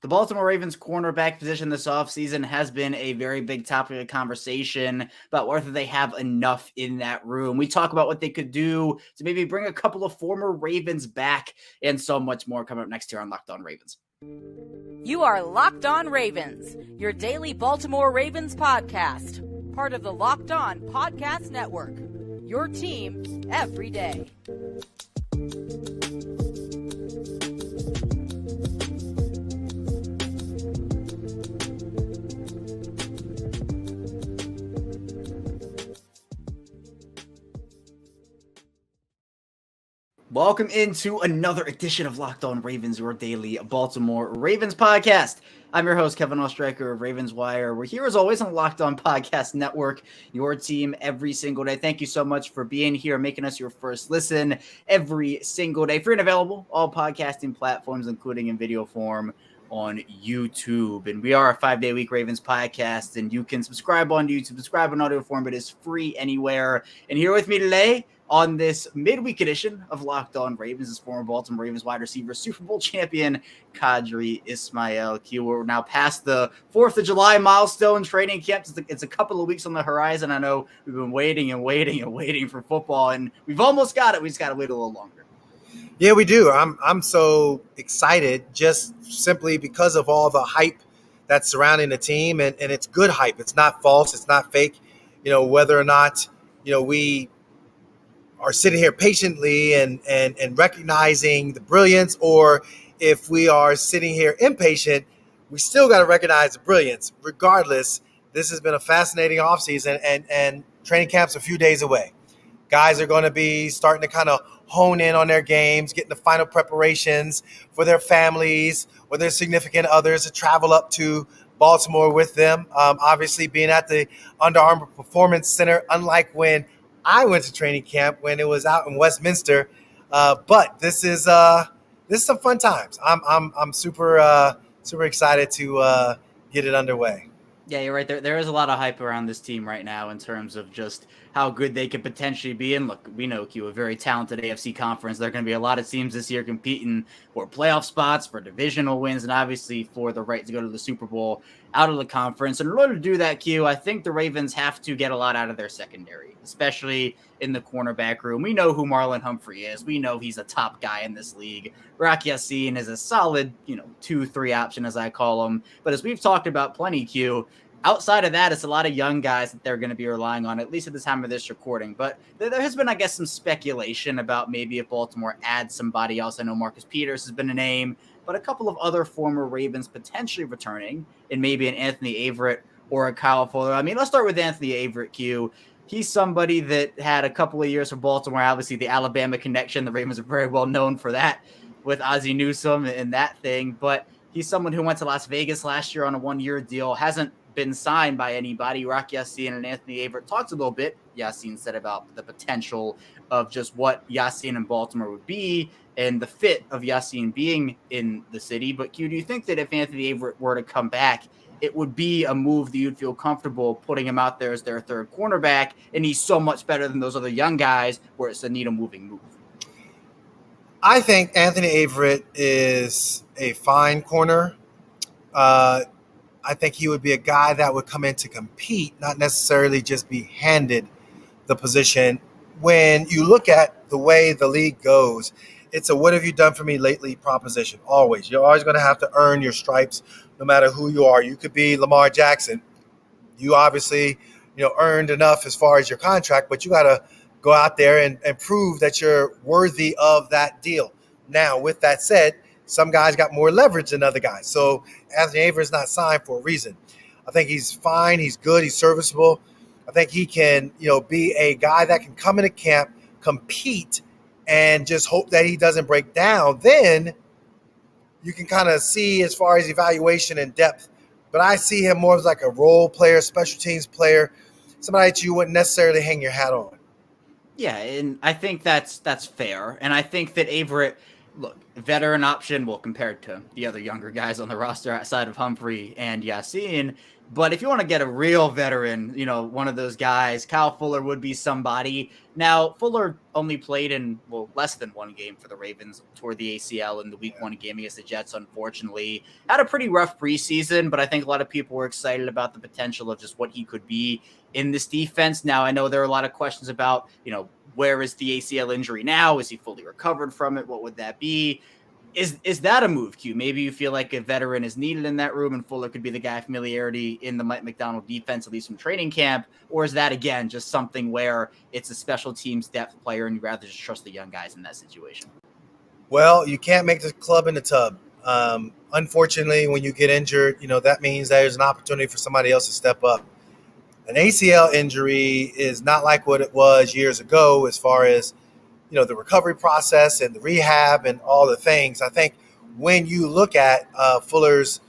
The Baltimore Ravens cornerback position this offseason has been a very big topic of conversation about whether they have enough in that room. We talk about what they could do to maybe bring a couple of former Ravens back and so much more coming up next year on Locked On Ravens. You are Locked On Ravens, your daily Baltimore Ravens podcast, part of the Locked On Podcast Network, your team every day. Welcome into another edition of Locked On Ravens, your daily Baltimore Ravens podcast. I'm your host, Kevin Oestreicher of Ravens Wire. We're here as always on the Locked On Podcast Network, your team every single day. Thank you so much for being here, making us your first listen every single day. Free and available, all podcasting platforms, including in video form on YouTube. And we are a 5-day-a-week Ravens podcast, and you can subscribe on YouTube, subscribe in audio form. It is free anywhere. And here with me today, on this midweek edition of Locked On Ravens is former Baltimore Ravens wide receiver, Super Bowl champion, Qadry Ismail. We're now past the 4th of July milestone training camp. It's a couple of weeks on the horizon. I know we've been waiting for football, and we've almost got it. We just got to wait a little longer. Yeah, we do. I'm so excited just simply because of all the hype that's surrounding the team, and it's good hype. It's not false. It's not fake. Whether or not, we are sitting here patiently and recognizing the brilliance, or if we are sitting here impatient, we still got to recognize the brilliance. Regardless, this has been a fascinating offseason, and training camp's a few days away. Guys are going to be starting to kind of hone in on their games, getting the final preparations for their families or their significant others to travel up to Baltimore with them. Obviously, being at the Under Armour Performance Center, unlike when I went to training camp when it was out in Westminster, but this is some fun times. I'm super excited to get it underway. Yeah, you're right. There is a lot of hype around this team right now in terms of just how good they could potentially be. And look, we know Q, a very talented AFC conference. There are going to be a lot of teams this year competing for playoff spots, for divisional wins, and obviously for the right to go to the Super Bowl out of the conference. And in order to do that, Q, I think the Ravens have to get a lot out of their secondary, especially in the cornerback room. We know who Marlon Humphrey is. We know he's a top guy in this league. Rock Ya-Sin is a solid, 2-3 option, as I call him. But as we've talked about plenty, Q, outside of that, it's a lot of young guys that they're going to be relying on, at least at the time of this recording. But there has been, I guess, some speculation about maybe if Baltimore adds somebody else. I know Marcus Peters has been a name, but a couple of other former Ravens potentially returning, and maybe an Anthony Averett or a Kyle Fuller. I mean, let's start with Anthony Averett, Q. He's somebody that had a couple of years for Baltimore. Obviously, the Alabama connection. The Ravens are very well known for that with Ozzie Newsome and that thing. But he's someone who went to Las Vegas last year on a one-year deal, hasn't been signed by anybody. Rock Ya-Sin and Anthony Averett talked a little bit, Ya-Sin said, about the potential of just what Ya-Sin and Baltimore would be and the fit of Ya-Sin being in the city. But Q, do you think that if Anthony Averett were to come back, it would be a move that you'd feel comfortable putting him out there as their third cornerback, and he's so much better than those other young guys where it's a needle-moving move? I think Anthony Averett is a fine corner. I think he would be a guy that would come in to compete, not necessarily just be handed the position. When you look at the way the league goes, it's a what have you done for me lately proposition. Always. You're always going to have to earn your stripes no matter who you are. You could be Lamar Jackson. You obviously, earned enough as far as your contract, but you got to go out there and prove that you're worthy of that deal. Now, with that said, some guys got more leverage than other guys. So Anthony Averett's not signed for a reason. I think he's fine. He's good. He's serviceable. I think he can, be a guy that can come into camp, compete, and just hope that he doesn't break down. Then you can kind of see as far as evaluation and depth. But I see him more as like a role player, special teams player, somebody that you wouldn't necessarily hang your hat on. Yeah, and I think that's fair. And I think that Averett look, veteran option, well, compared to the other younger guys on the roster outside of Humphrey and Yassine. But if you want to get a real veteran, one of those guys, Kyle Fuller would be somebody. Now, Fuller only played in, less than one game for the Ravens, toward the ACL in the week 1 game against the Jets, unfortunately. Had a pretty rough preseason, but I think a lot of people were excited about the potential of just what he could be in this defense. Now, I know there are a lot of questions about, where is the ACL injury now? Is he fully recovered from it? What would that be? Is that a move, Q? Maybe you feel like a veteran is needed in that room and Fuller could be the guy familiarity in the Mike Macdonald defense, at least from training camp? Or is that, again, just something where it's a special teams depth player and you'd rather just trust the young guys in that situation? Well, you can't make the club in the tub. Unfortunately, when you get injured, that means there's an opportunity for somebody else to step up. An ACL injury is not like what it was years ago as far as, the recovery process and the rehab and all the things. I think when you look at Fuller's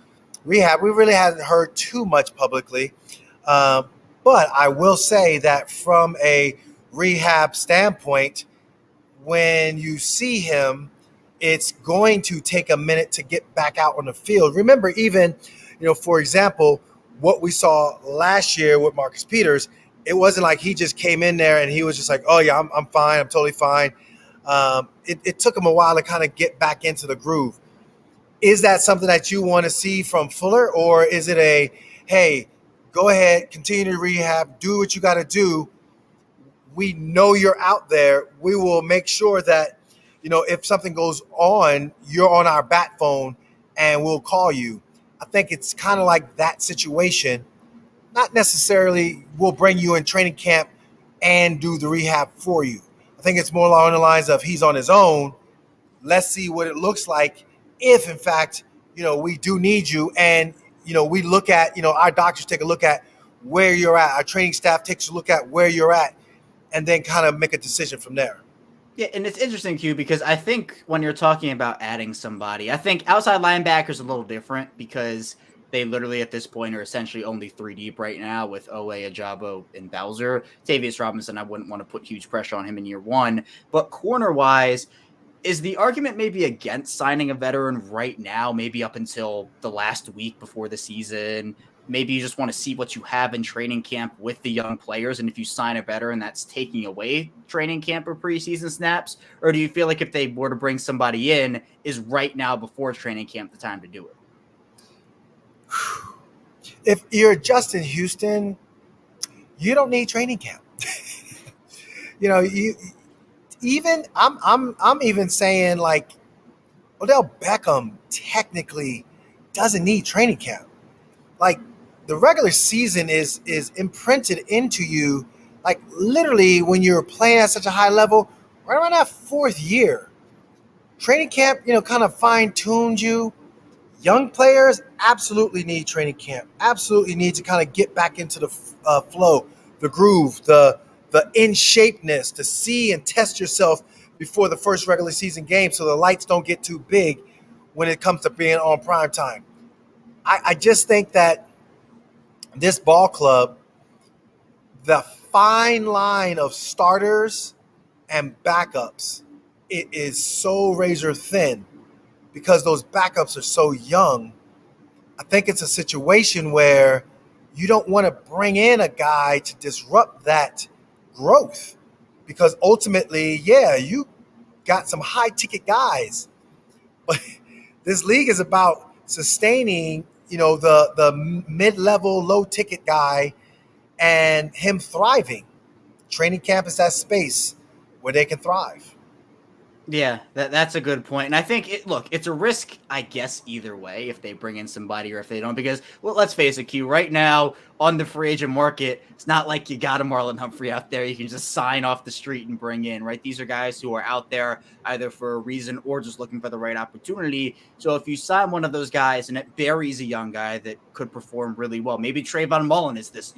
rehab, we really haven't heard too much publicly. But I will say that from a rehab standpoint, when you see him, it's going to take a minute to get back out on the field. Remember, even, for example, what we saw last year with Marcus Peters, it wasn't like he just came in there and he was just like, oh, yeah, I'm fine. I'm totally fine. It took him a while to kind of get back into the groove. Is that something that you want to see from Fuller, or is it hey, go ahead, continue to rehab, do what you got to do. We know you're out there. We will make sure that, if something goes on, you're on our bat phone and we'll call you. I think it's kind of like that situation. Not necessarily we'll bring you in training camp and do the rehab for you. I think it's more along the lines of he's on his own. Let's see what it looks like if, in fact, we do need you. And, we look at, our doctors take a look at where you're at. Our training staff takes a look at where you're at and then kind of make a decision from there. Yeah, and it's interesting, Q, because I think when you're talking about adding somebody, I think outside linebackers a little different because they literally at this point are essentially only 3 deep right now with Owe, Ajabo, and Bowser. Tavius Robinson, I wouldn't want to put huge pressure on him in year 1. But corner-wise, is the argument maybe against signing a veteran right now, maybe up until the last week before the season? Maybe you just want to see what you have in training camp with the young players, and if you sign a veteran, that's taking away training camp or preseason snaps? Or do you feel like if they were to bring somebody in, is right now before training camp the time to do it? If you're Justin Houston, you don't need training camp. I'm even saying like Odell Beckham technically doesn't need training camp. Like the regular season is imprinted into you, like literally when you're playing at such a high level, right around that 4th year. Training camp, kind of fine-tuned you. Young players absolutely need training camp. Absolutely need to kind of get back into the flow, the groove, the in-shapeness, to see and test yourself before the first regular season game so the lights don't get too big when it comes to being on prime time. I just think that this ball club, the fine line of starters and backups, it is so razor thin because those backups are so young. I think it's a situation where you don't want to bring in a guy to disrupt that growth because ultimately, yeah, you got some high ticket guys, but this league is about sustaining, the mid-level, low ticket guy and him thriving. Training camp is that space where they can thrive. Yeah, that's a good point. And I think, it's a risk, I guess, either way, if they bring in somebody or if they don't. Because, let's face it, Q, right now on the free agent market, it's not like you got a Marlon Humphrey out there you can just sign off the street and bring in, right? These are guys who are out there either for a reason or just looking for the right opportunity. So if you sign one of those guys and it buries a young guy that could perform really well, maybe Trayvon Mullen is this,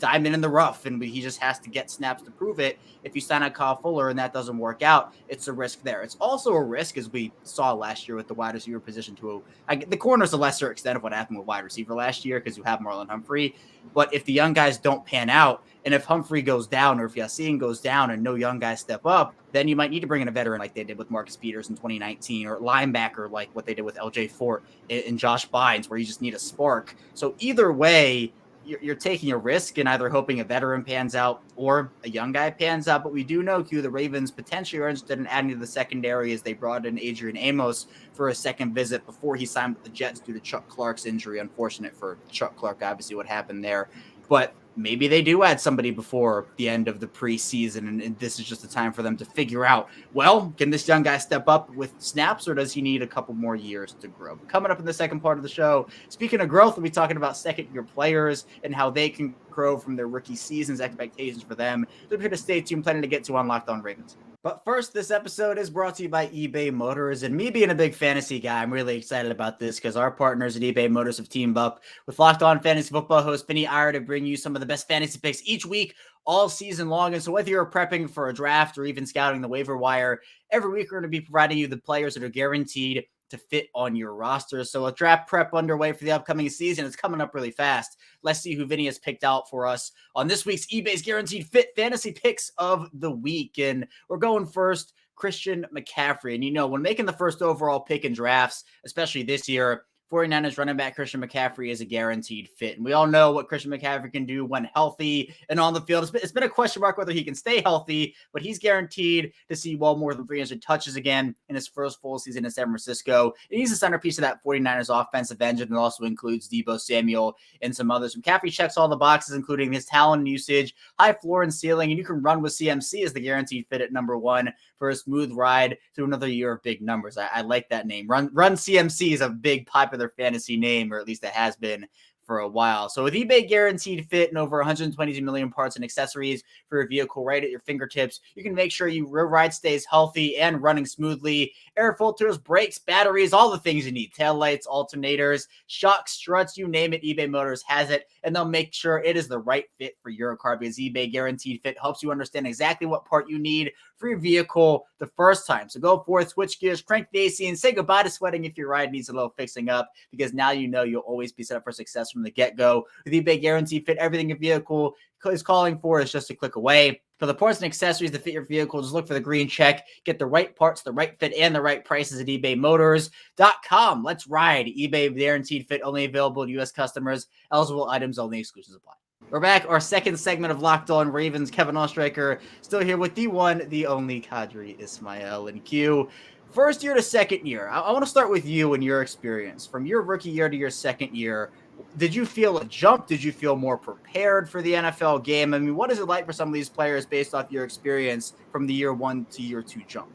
diamond in the rough and he just has to get snaps to prove it. If you sign out Kyle Fuller and that doesn't work out, it's a risk there. there. It's also a risk, as we saw last year with the wide receiver position the corner's a lesser extent of what happened with wide receiver last year because you have Marlon Humphrey. But if the young guys don't pan out, and if Humphrey goes down or if Yassine goes down and no young guys step up, then you might need to bring in a veteran like they did with Marcus Peters in 2019, or linebacker like what they did with LJ Fort and Josh Bynes, where you just need a spark. So either way, you're taking a risk and either hoping a veteran pans out or a young guy pans out. But we do know, the Ravens potentially are interested in adding to the secondary as they brought in Adrian Amos for a second visit before he signed with the Jets due to Chuck Clark's injury. Unfortunate for Chuck Clark, obviously, what happened there. But maybe they do add somebody before the end of the preseason, and this is just the time for them to figure out, well, can this young guy step up with snaps, or does he need a couple more years to grow? Coming up in the second part of the show, speaking of growth, we'll be talking about second-year players and how they can grow from their rookie seasons, expectations for them. So be sure to stay tuned, plenty to get to on Locked On Ravens. But first, this episode is brought to you by eBay Motors. And me being a big fantasy guy, I'm really excited about this because our partners at eBay Motors have teamed up with Locked On Fantasy Football host Anthony Averett to bring you some of the best fantasy picks each week, all season long. And so whether you're prepping for a draft or even scouting the waiver wire, every week we're going to be providing you the players that are guaranteed to fit on your roster. So a draft prep underway for the upcoming season. It's coming up really fast. Let's see who Vinny has picked out for us on this week's eBay's Guaranteed Fit Fantasy Picks of the Week. And we're going first, Christian McCaffrey. And when making the first overall pick in drafts, especially this year, 49ers running back Christian McCaffrey is a guaranteed fit. And we all know what Christian McCaffrey can do when healthy and on the field. It's been a question mark whether he can stay healthy, but he's guaranteed to see well more than 300 touches again in his first full season in San Francisco. And he's the centerpiece of that 49ers offensive engine and also includes Deebo Samuel and some others. McCaffrey checks all the boxes, including his talent and usage, high floor and ceiling, and you can run with CMC as the guaranteed fit at number one for a smooth ride through another year of big numbers. I like that name. Run CMC is a big popular fantasy name, or at least it has been for a while. So with eBay Guaranteed Fit and over 122 million parts and accessories for your vehicle right at your fingertips, you can make sure your ride stays healthy and running smoothly. Air filters, brakes, batteries, all the things you need. Taillights, alternators, shocks, struts, you name it, eBay Motors has it, and they'll make sure it is the right fit for your car because eBay Guaranteed Fit helps you understand exactly what part you need for your vehicle the first time. So go forth, switch gears, crank the AC, and say goodbye to sweating if your ride needs a little fixing up, because now you know you'll always be set up for success from the get-go. With eBay Guaranteed Fit, everything your vehicle is calling for is just a click away. For the parts and accessories that fit your vehicle, just look for the green check. Get the right parts, the right fit, and the right prices at ebaymotors.com. Let's ride. eBay Guaranteed Fit, only available to U.S. customers. Eligible items only. Exclusions apply. We're back. Our second segment of Locked On Ravens. Kevin Oestreicher still here with the one, the only Qadry Ismail. And Q, first year to second year. I want to start with you and your experience. From your rookie year to your second year, did you feel a jump? Did you feel more prepared for the NFL game? I mean, what is it like for some of these players based off your experience from the year one to year two jump?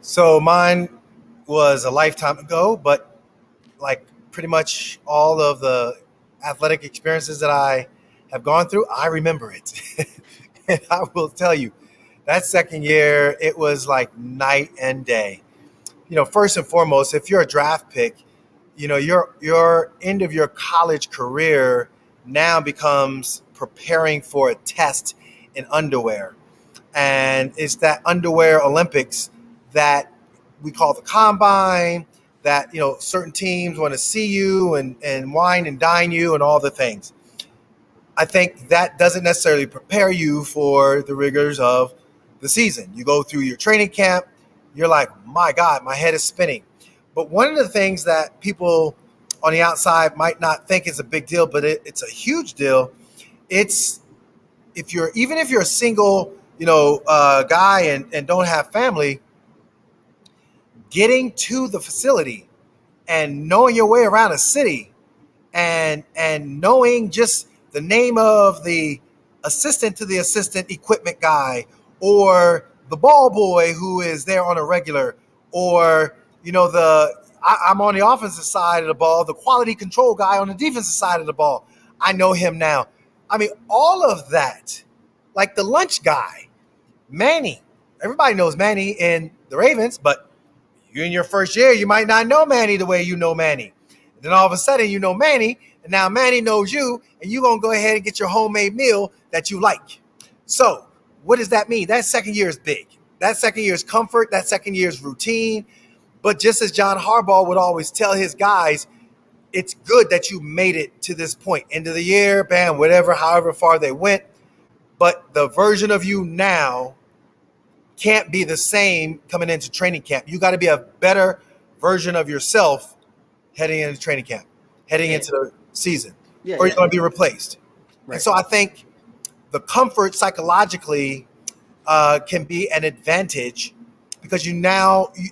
So mine was a lifetime ago, but like pretty much all of the athletic experiences that I have gone through, I remember it. And I will tell you, that second year, it was like night and day. First and foremost, if you're a draft pick, your end of your college career now becomes preparing for a test in underwear. And it's that underwear Olympics that we call the combine, that, certain teams want to see you and wine and dine you and all the things. I think that doesn't necessarily prepare you for the rigors of the season. You go through your training camp, you're like, my God, my head is spinning. But one of the things that people on the outside might not think is a big deal, but it's a huge deal. It's if you're a single, guy and don't have family, getting to the facility and knowing your way around a city and knowing just the name of the assistant to the assistant equipment guy, or the ball boy who is there on a regular, or I'm on the offensive side of the ball, the quality control guy on the defensive side of the ball. I know him now. I mean, all of that, like the lunch guy, Manny. Everybody knows Manny in the Ravens, but you in your first year, you might not know Manny the way you know Manny. And then all of a sudden, you know Manny, and now Manny knows you, and you're going to go ahead and get your homemade meal that you like. So what does that mean? That second year is big. That second year is comfort. That second year is routine. But just as John Harbaugh would always tell his guys, it's good that you made it to this point. End of the year, bam, whatever, however far they went. But the version of you now can't be the same coming into training camp. You got to be a better version of yourself heading into training camp, heading into the season, or you're going to be replaced. Right. And so I think the comfort psychologically can be an advantage because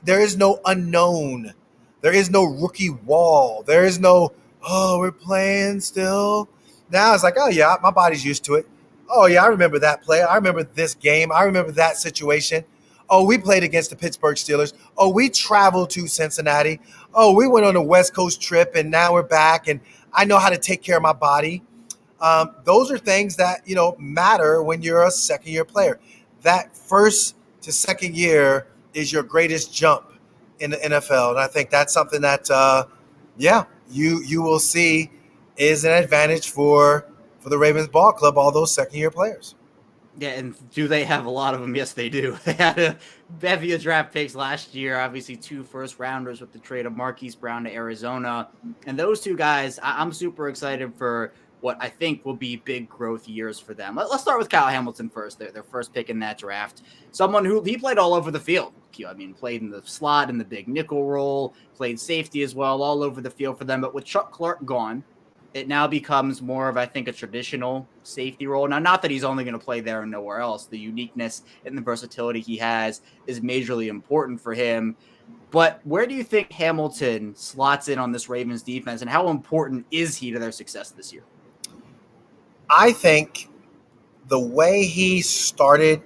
there is no unknown. There is no rookie wall. There is no, we're playing still. Now it's like, oh, yeah, my body's used to it. Oh, yeah, I remember that play. I remember this game. I remember that situation. Oh, we played against the Pittsburgh Steelers. Oh, we traveled to Cincinnati. Oh, we went on a West Coast trip, and now we're back, and I know how to take care of my body. Those are things that, matter when you're a second-year player. That first to second year is your greatest jump in the NFL, and I think that's something that, you will see is an advantage for the Ravens ball club, all those second-year players. Yeah, and do they have a lot of them? Yes, they do. They had a bevy of draft picks last year, obviously 2 first-rounders with the trade of Marquise Brown to Arizona. And those 2 guys, I'm super excited for what I think will be big growth years for them. Let's start with Kyle Hamilton first, their first pick in that draft. Someone who he played all over the field. I mean, played in the slot, in the big nickel role, played safety as well, all over the field for them. But with Chuck Clark gone, it now becomes more of, I think, a traditional safety role. Now, not that he's only going to play there and nowhere else. The uniqueness and the versatility he has is majorly important for him. But where do you think Hamilton slots in on this Ravens defense, and how important is he to their success this year? I think the way he started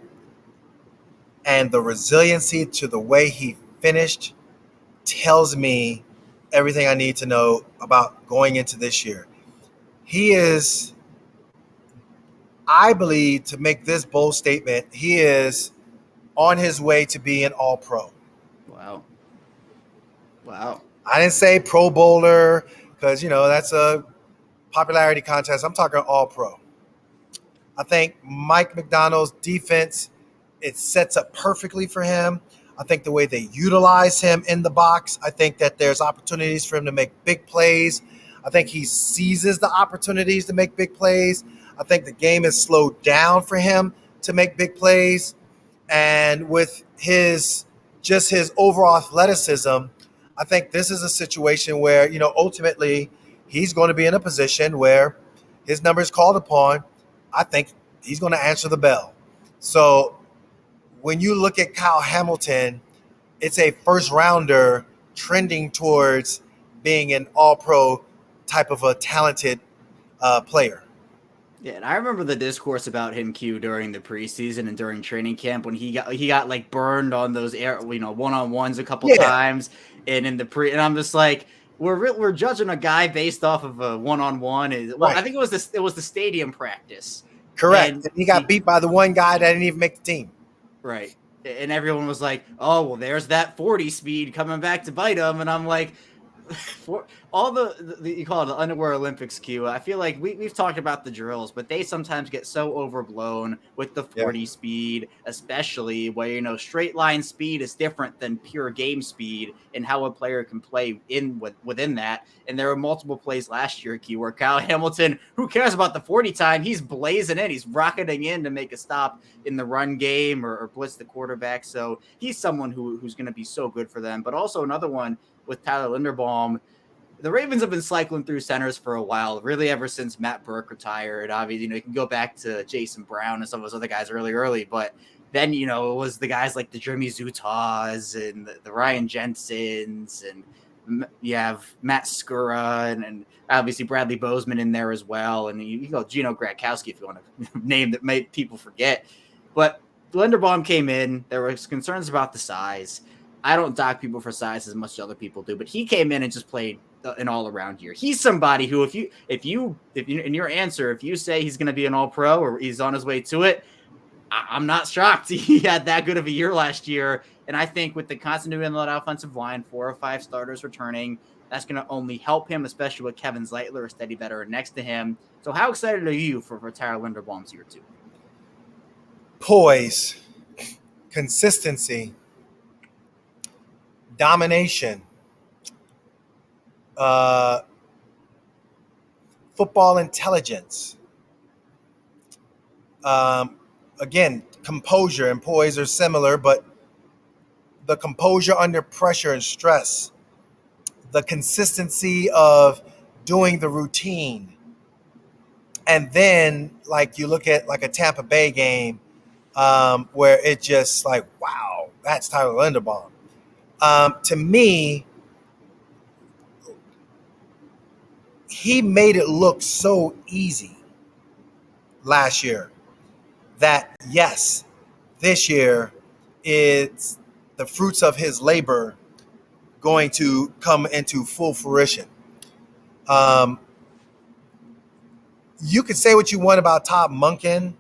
and the resiliency to the way he finished tells me everything I need to know about going into this year. He is, I believe, to make this bold statement, he is on his way to be an all-pro. Wow. I didn't say pro bowler because, that's a popularity contest. I'm talking all-pro. I think Mike Macdonald's defense, it sets up perfectly for him. I think the way they utilize him in the box, I think that there's opportunities for him to make big plays. I think he seizes the opportunities to make big plays. I think the game is slowed down for him to make big plays. And with his overall athleticism, I think this is a situation where, ultimately he's going to be in a position where his number is called upon. I think he's going to answer the bell. So when you look at Kyle Hamilton, it's a first rounder trending towards being an all-pro type of a talented player. Yeah, and I remember the discourse about him, Q, during the preseason and during training camp when he got like burned on those one-on-ones a couple times, and in the and I'm just like, we're judging a guy based off of a one-on-one. Right. I think it was the stadium practice. Correct. And he got beat by the one guy that didn't even make the team. Right. And everyone was like, oh, well, there's that 40 speed coming back to bite him. And I'm like, for all the you call it the underwear Olympics, Q. I feel like we've talked about the drills, but they sometimes get so overblown with the 40 speed, especially where, straight line speed is different than pure game speed and how a player can play within that. And there were multiple plays last year, Q, where Kyle Hamilton, who cares about the 40 time? He's blazing in. He's rocketing in to make a stop in the run game or blitz the quarterback. So he's someone who's going to be so good for them. But also another one with Tyler Linderbaum. The Ravens have been cycling through centers for a while, really ever since Matt Burke retired. Obviously, you can go back to Jason Brown and some of those other guys early, but then, it was the guys like the Jeremy Zutas and the Ryan Jensens, and you have Matt Skura and obviously Bradley Bozeman in there as well. And you go Gino Gradkowski if you want to name that made people forget. But Linderbaum came in. There was concerns about the size. I don't dock people for size as much as other people do, but he came in and just played an all-around year. He's somebody who, if you in your answer, if you say he's going to be an all-pro or he's on his way to it, I'm not shocked. He had that good of a year last year, and I think with the continuity in that offensive line, 4 or 5 starters returning, that's going to only help him, especially with Kevin Zeitler, a steady veteran next to him. So how excited are you for Tyler Linderbaum's year 2? Poise. consistency, domination, uh, football intelligence. Um, Again, composure and poise are similar, but the composure under pressure and stress, the consistency of doing the routine. And then, like, you look at like a Tampa Bay game where it just like, wow, that's Tyler Linderbaum. To me, he made it look so easy last year that, yes, this year it's the fruits of his labor going to come into full fruition. You can say what you want about Todd Monken,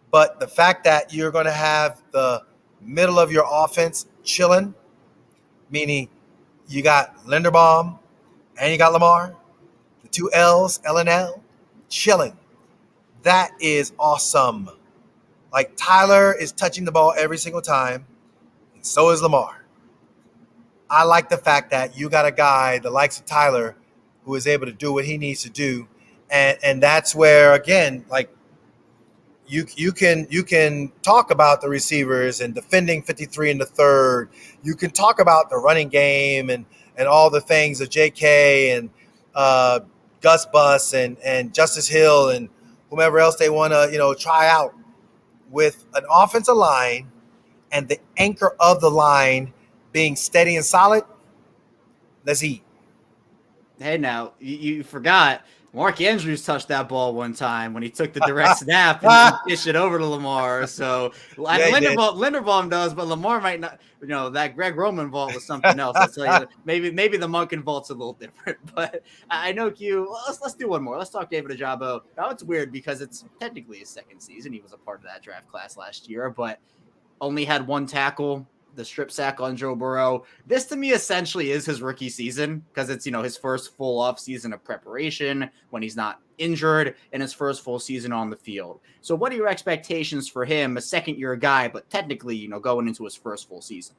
but the fact that you're going to have the middle of your offense chilling, meaning you got Linderbaum and you got Lamar, the two L's, L and L, chilling. That is awesome. Like, Tyler is touching the ball every single time, and so is Lamar. I like the fact that you got a guy the likes of Tyler who is able to do what he needs to do. And that's where, again, like, you can talk about the receivers and defending 53 in the third. You can talk about the running game and all the things of JK and Gus Bus and Justice Hill and whomever else they want to try out. With an offensive line and the anchor of the line being steady and solid, let's eat. Hey, now, you forgot Mark Andrews touched that ball one time when he took the direct snap and dished it over to Lamar. So Linderbaum does, but Lamar might not. That Greg Roman vault was something else. I'll tell you. Maybe the Monken vault's a little different. But I know Q. Let's do one more. Let's talk David Ojabo. Now, it's weird because it's technically his second season. He was a part of that draft class last year, but only had one tackle, the strip sack on Joe Burrow. This to me essentially is his rookie season because it's, his first full off season of preparation when he's not injured and his first full season on the field. So what are your expectations for him, a second year guy, but technically, going into his first full season?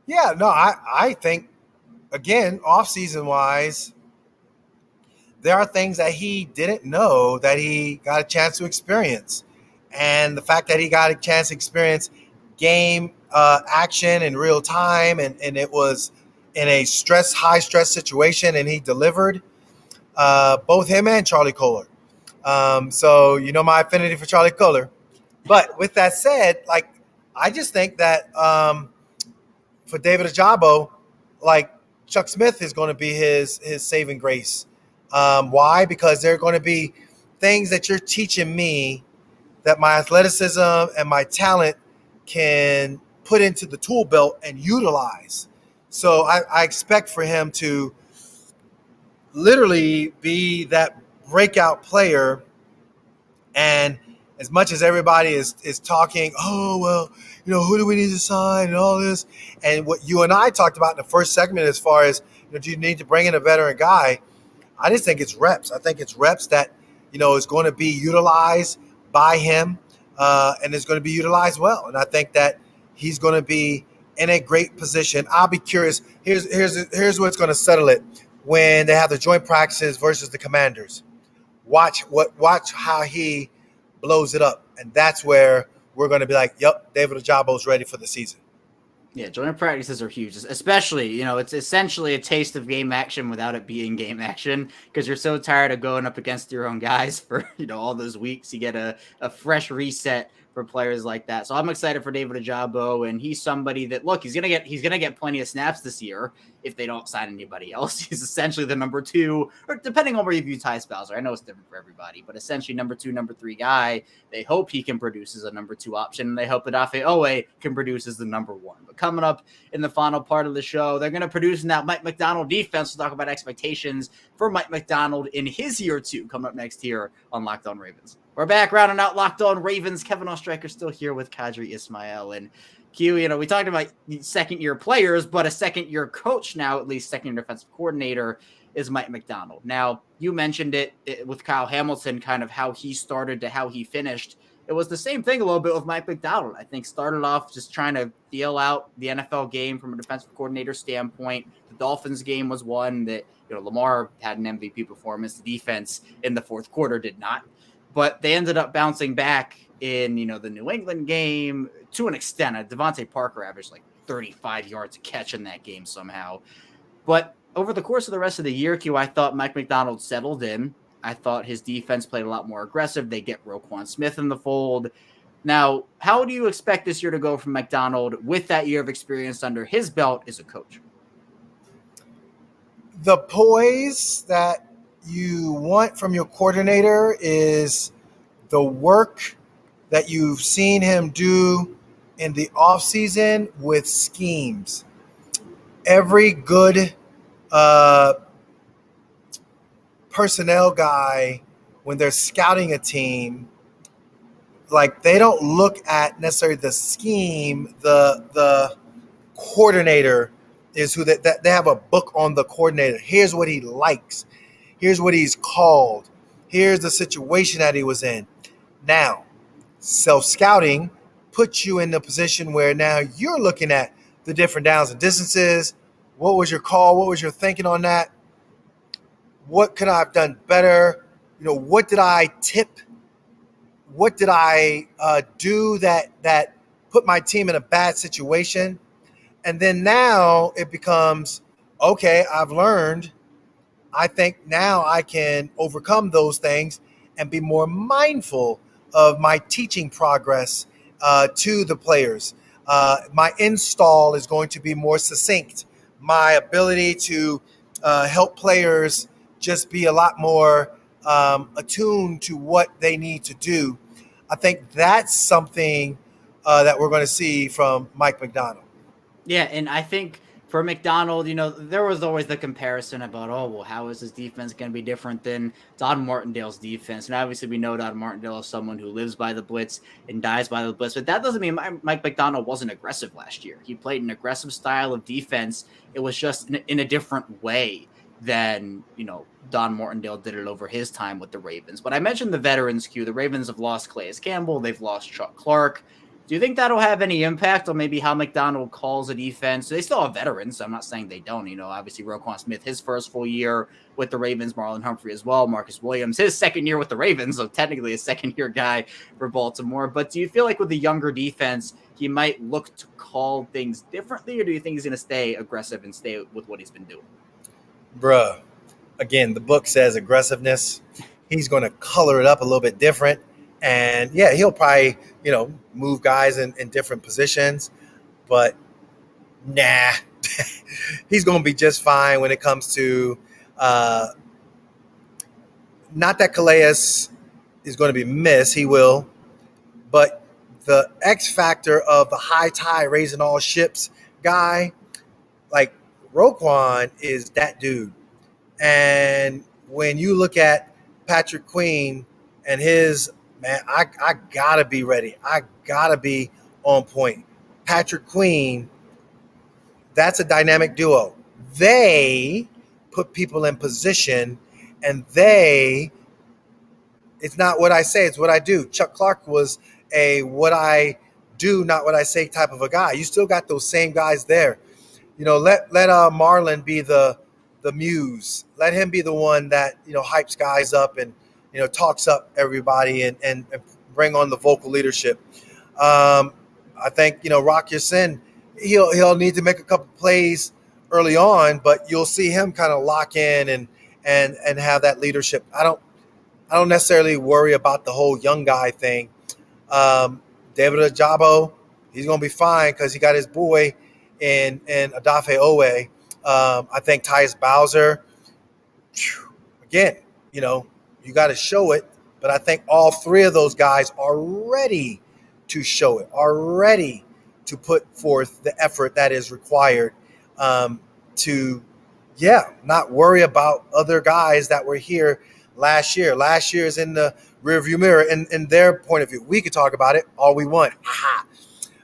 Yeah, no, I think, again, off season wise, there are things that he didn't know that he got a chance to experience. And the fact that he got a chance to experience game action in real time, and it was in a high stress situation, and he delivered, both him and Charlie Kohler. So my affinity for Charlie Kohler. But with that said, like, I just think that for David Ojabo, like, Chuck Smith is going to be his saving grace. Why? Because there are going to be things that you're teaching me that my athleticism and my talent can put into the tool belt and utilize. So I expect for him to literally be that breakout player. And as much as everybody is talking, oh, well, who do we need to sign and all this? And what you and I talked about in the first segment as far as, do you need to bring in a veteran guy? I just think it's reps. I think it's reps that, is going to be utilized by him and is going to be utilized well. And I think that he's going to be in a great position. I'll be curious. Here's what's going to settle it when they have the joint practices versus the Commanders. Watch how he blows it up. And that's where we're going to be like, yep, David Ojabo's ready for the season. Yeah, joint practices are huge, especially, it's essentially a taste of game action without it being game action because you're so tired of going up against your own guys for, all those weeks. You get a fresh reset for players like that. So I'm excited for David Ojabo, and he's somebody that, look, he's gonna get plenty of snaps this year if they don't sign anybody else. He's essentially the number 2, or depending on where you view Ty Spouser. I know it's different for everybody, but essentially number 2, number 3 guy. They hope he can produce as a number 2 option, and they hope that Afe Owe can produce as the number 1. But coming up in the final part of the show, they're going to produce in that Mike Macdonald defense. We'll talk about expectations for Mike Macdonald in his year 2 coming up next here on Locked On Ravens. We're back rounding out Locked On Ravens. Kevin Oestreicher still here with Qadry Ismail. And Q, we talked about second-year players, but a second-year coach now, at least second-year defensive coordinator, is Mike Macdonald. Now, you mentioned it with Kyle Hamilton, kind of how he started to how he finished. it was the same thing a little bit with Mike Macdonald. I think started off just trying to feel out the NFL game from a defensive coordinator standpoint. The Dolphins game was one that, Lamar had an MVP performance. The defense in the fourth quarter did not, but they ended up bouncing back in, the New England game to an extent. Devontae Parker averaged like 35 yards a catch in that game somehow. But over the course of the rest of the year, Q, I thought Mike Macdonald settled in. I thought his defense played a lot more aggressive. They get Roquan Smith in the fold. Now, how do you expect this year to go from Macdonald with that year of experience under his belt as a coach? The poise that you want from your coordinator is the work that you've seen him do in the offseason with schemes. Every good personnel guy, when they're scouting a team, like they don't look at necessarily the scheme. The coordinator is who they have a book on the coordinator. Here's what he likes. Here's what he's called. Here's the situation that he was in. Now, self-scouting puts you in the position where now you're looking at the different downs and distances. What was your call? What was your thinking on that? What could I have done better? What did I tip? What did I do that put my team in a bad situation? And then now it becomes, okay, I've learned. I think now I can overcome those things and be more mindful of my teaching progress to the players. My install is going to be more succinct. My ability to help players just be a lot more attuned to what they need to do. I think that's something that we're going to see from Mike Macdonald. Yeah, and I think for Macdonald, there was always the comparison about, how is his defense going to be different than Don Martindale's defense? And obviously we know Don Martindale is someone who lives by the blitz and dies by the blitz, but that doesn't mean Mike Macdonald wasn't aggressive last year. He played an aggressive style of defense. It was just in a different way than, Don Martindale did it over his time with the Ravens. But I mentioned the veterans, Q. The Ravens have lost Calais Campbell. They've lost Chuck Clark. Do you think that'll have any impact on maybe how Macdonald calls a defense? They still have veterans, so I'm not saying they don't. Obviously Roquan Smith, his first full year with the Ravens, Marlon Humphrey as well, Marcus Williams, his second year with the Ravens, so technically a second-year guy for Baltimore. But do you feel like with the younger defense, he might look to call things differently, or do you think he's going to stay aggressive and stay with what he's been doing? Bruh, again, the book says aggressiveness. He's going to color it up a little bit different. And, yeah, he'll probably, move guys in different positions. But, nah, he's going to be just fine when it comes to not that Calais is going to be missed. He will. But the X factor of the high tide raising all ships guy, like Roquan is that dude. And when you look at Patrick Queen and his – man, I got to be ready. I got to be on point. Patrick Queen, that's a dynamic duo. They put people in position, and it's not what I say, it's what I do. Chuck Clark was a what I do, not what I say type of a guy. You still got those same guys there. Let Marlon be the muse. Let him be the one that, hypes guys up and, talks up everybody and bring on the vocal leadership. I think, Rock Ya-Sin, he'll need to make a couple plays early on, but you'll see him kind of lock in and have that leadership. I don't necessarily worry about the whole young guy thing. David Ajabo, he's going to be fine because he got his boy in Odafe Owe. I think Tyus Bowser, again, you got to show it, but I think all three of those guys are ready to show it, are ready to put forth the effort that is required to, not worry about other guys that were here last year. Last year is in the rearview mirror in their point of view. We could talk about it all we want.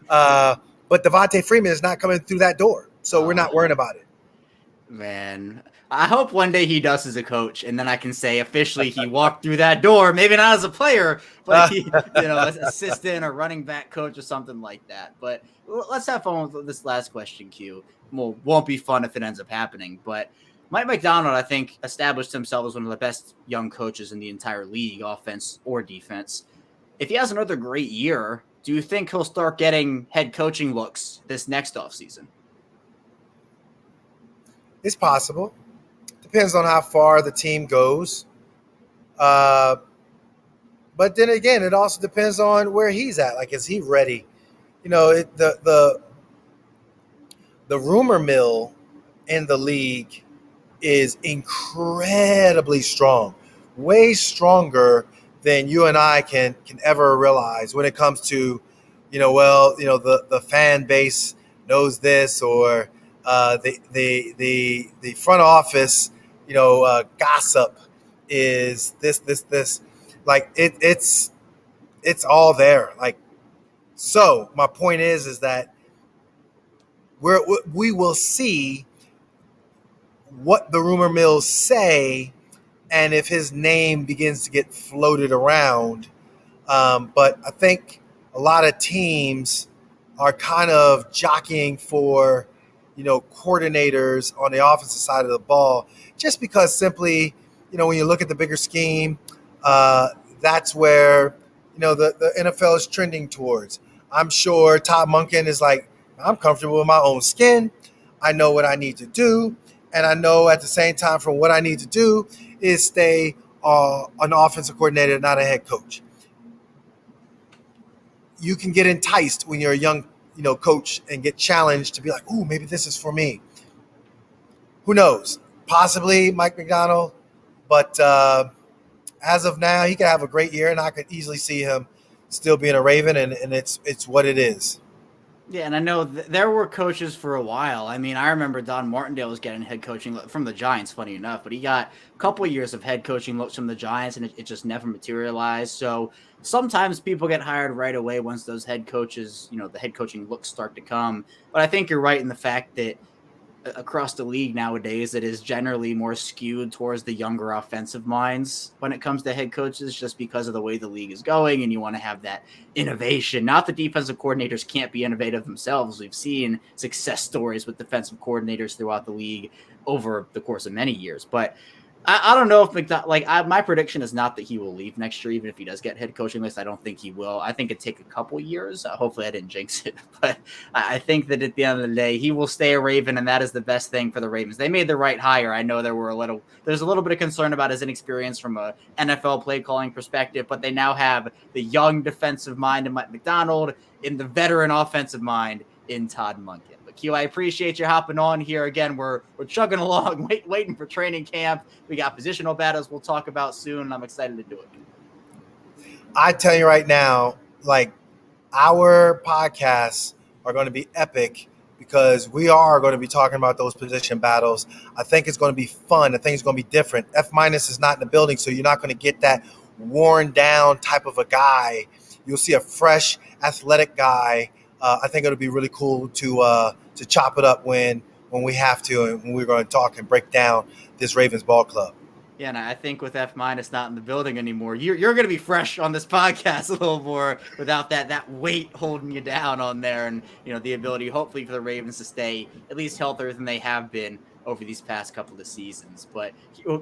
But Devontae Freeman is not coming through that door, so we're not worrying about it. Man, I hope one day he does as a coach, and then I can say officially he walked through that door. Maybe not as a player, but he, as assistant or running back coach or something like that. But let's have fun with this last question, Q. Well, won't be fun if it ends up happening. But Mike Macdonald, I think, established himself as one of the best young coaches in the entire league, offense or defense. If he has another great year, do you think he'll start getting head coaching looks this next offseason? It's possible. Depends on how far the team goes. But then again, it also depends on where he's at. Like, is he ready? The rumor mill in the league is incredibly strong, way stronger than you and I can ever realize when it comes to, the fan base knows this, or the front office, gossip is this. Like it's all there. Like, so my point is that we will see what the rumor mills say, and if his name begins to get floated around. But I think a lot of teams are kind of jockeying for, coordinators on the offensive side of the ball, just because simply, when you look at the bigger scheme, that's where, the NFL is trending towards. I'm sure Todd Monken is like, I'm comfortable with my own skin. I know what I need to do. And I know at the same time, from what I need to do is stay an offensive coordinator, not a head coach. You can get enticed when you're a young, coach, and get challenged to be like, ooh, maybe this is for me. Who knows? Possibly Mike Macdonald. But as of now, he could have a great year, and I could easily see him still being a Raven, and it's what it is. Yeah, and I know there were coaches for a while. I mean, I remember Don Martindale was getting head coaching from the Giants, funny enough, but he got a couple of years of head coaching looks from the Giants, and it just never materialized. So sometimes people get hired right away once those head coaches, the head coaching looks start to come. But I think you're right in the fact that across the league nowadays, it is generally more skewed towards the younger offensive minds when it comes to head coaches, just because of the way the league is going, and you want to have that innovation. Not that defensive coordinators can't be innovative themselves. We've seen success stories with defensive coordinators throughout the league over the course of many years, but I don't know if my prediction is not that he will leave next year, even if he does get head coaching list. I don't think he will. I think it'd take a couple years. Hopefully I didn't jinx it, but I think that at the end of the day, he will stay a Raven, and that is the best thing for the Ravens. They made the right hire. I know there's a little bit of concern about his inexperience from a NFL play calling perspective, but they now have the young defensive mind in Mike Macdonald, in the veteran offensive mind in Todd Monken. Q, I appreciate you hopping on here again. We're chugging along, waiting for training camp. We got positional battles we'll talk about soon, and I'm excited to do it. I tell you right now, like, our podcasts are going to be epic because we are going to be talking about those position battles. I think it's going to be fun. I think it's going to be different. F- is not in the building, so you're not going to get that worn down type of a guy. You'll see a fresh, athletic guy. I think it'll be really cool to chop it up when we have to, and when we're going to talk and break down this Ravens ball club. Yeah, and I think with F- not in the building anymore, you're going to be fresh on this podcast a little more without that weight holding you down on there, and the ability hopefully for the Ravens to stay at least healthier than they have been over these past couple of seasons. But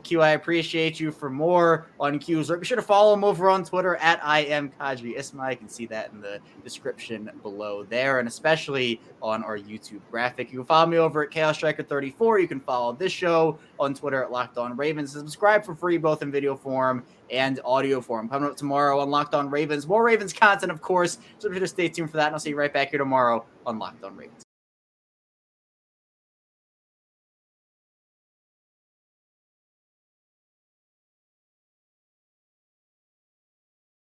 Q, I appreciate you. For more on Q's work, be sure to follow him over on Twitter at @Qadry Ismail. You can see that in the description below there, and especially on our YouTube graphic. You can follow me over at Chaos Striker 34. You can follow this show on Twitter at Locked On Ravens. Subscribe for free, both in video form and audio form. Coming up tomorrow on Locked On Ravens. More Ravens content, of course. So be sure to stay tuned for that, and I'll see you right back here tomorrow on Locked On Ravens.